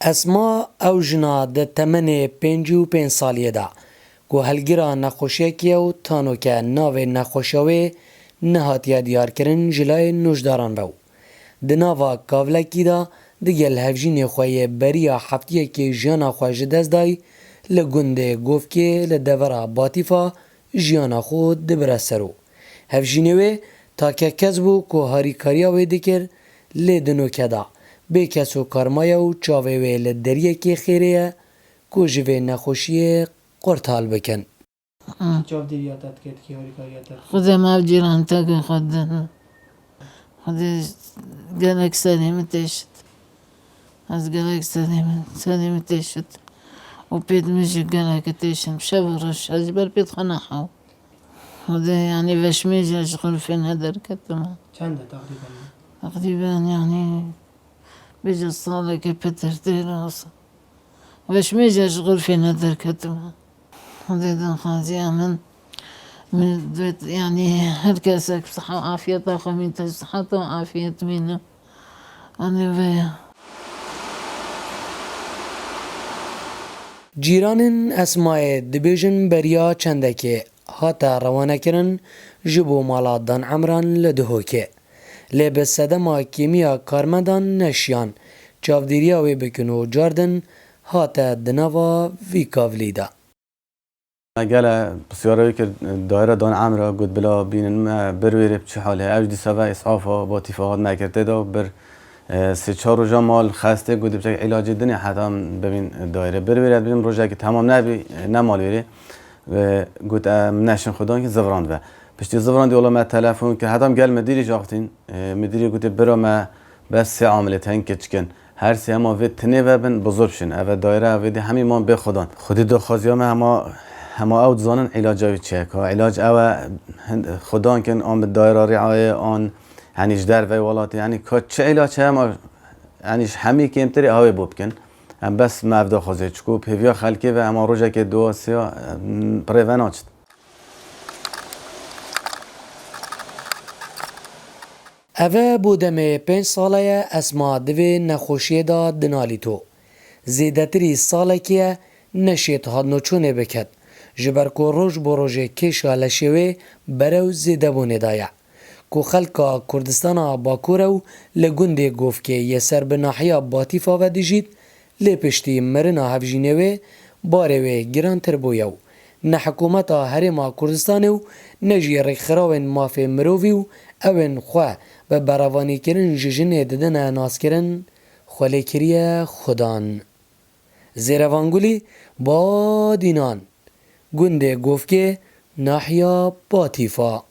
اسما او جنا ده تمن 55 سالیه دا که هلگیرا نخوشیکی و تانو که ناو نخوشاوی نهاتیا دیار کرن جلای نوشداران رو. ده ناوا کاولکی دا دیگل هفجین خواه بریا هفتیه که جانا خواه جدز دای لگنده گفت که لدورا باطیفا جیانا خود دبره سرو. هفجینوی تا که کس بو که هاری کاریا ویده کر لیدنو که دا. به کسو کارمایا و چاوه وی لدریه که خیره که جوه نخوشیه قرطال بکن. چاو دیریاتت کرد که هاری کاریاتت؟ خودم او جیران تاک خود گلک سلیم تشت از گلک سلیم تشت و پید میشه گلک تشت شب و روش از بر پید خانه حاو خود يعني باش ميجي اشغل في هذا الكتمة چنده تقریبا؟ تقريبا يعني بيجي الصالة كي بترتي راسه باش ميجي اشغل في هذا الكتمة هذا خازي من دوت يعني هالكاسك بصحة وعافية طاقة من صحة وعافية منه أنا بيا جیرانن اسمای دبیجن بریا چنده که هاتا روانه کرن جبو مالا دان عمران لدهوکه. لی صدما کیمیا کارمندان نشیان چاودیریا وی بکنو جاردن هاتا دناوا وی کاولیدا. قال بسيارة كر دائرة دان عمرة قد بلا بين ما بروير بچه حاله اوج دي سوا اسعافا با تفاهات نکرده دا بر سه چهار روزا مال خسته قد بچه علاج دنی حتی ببین دایره برویرد ببین روزا که تمام نبی نمال ویره و قد نشن خدان که زفراند و پشتی زفراندی اولا ما تلفن که حتی گل مدیری جاختین مدیری قد برا ما بس سه عاملت هن کچکن هر سه اما وید تنه و بن بزرگ شن او دایره او دی همین ما به خدان خودی دو خازیام هما او زانن علاج اوی چه که علاج او خدان کن آن به دایره رعایه آن هنیش در و ولات یعنی که چه علاج هم هنیش همی کمتری اوی بوب کن هم بس مفدا خوزه چکو پیویا خلکی و اما روزه که دو سیا پریون آچد اوه بودم 5 ساله اسما دوی نخوشی دا دنالی تو. زیدتری ساله که نشید ها نوچونه بکد. جبر کو روز بو روز کشا لشوی برو زیده بونه دایع. کو خلقا کردستان باکورو لگنده گفت که یه سر به ناحیه باطیفا و دیجید لپشتی مرنا هفجینوی باروی گران تر بویو. نه حکومتا هرما کردستانو نه جیره خراون مافی مروویو اون خواه و براوانی کرن ججنه ددن ناس کرن خوله کریه خودان. زیروانگولی با دینان گنده گفت که ناحیه باطیفا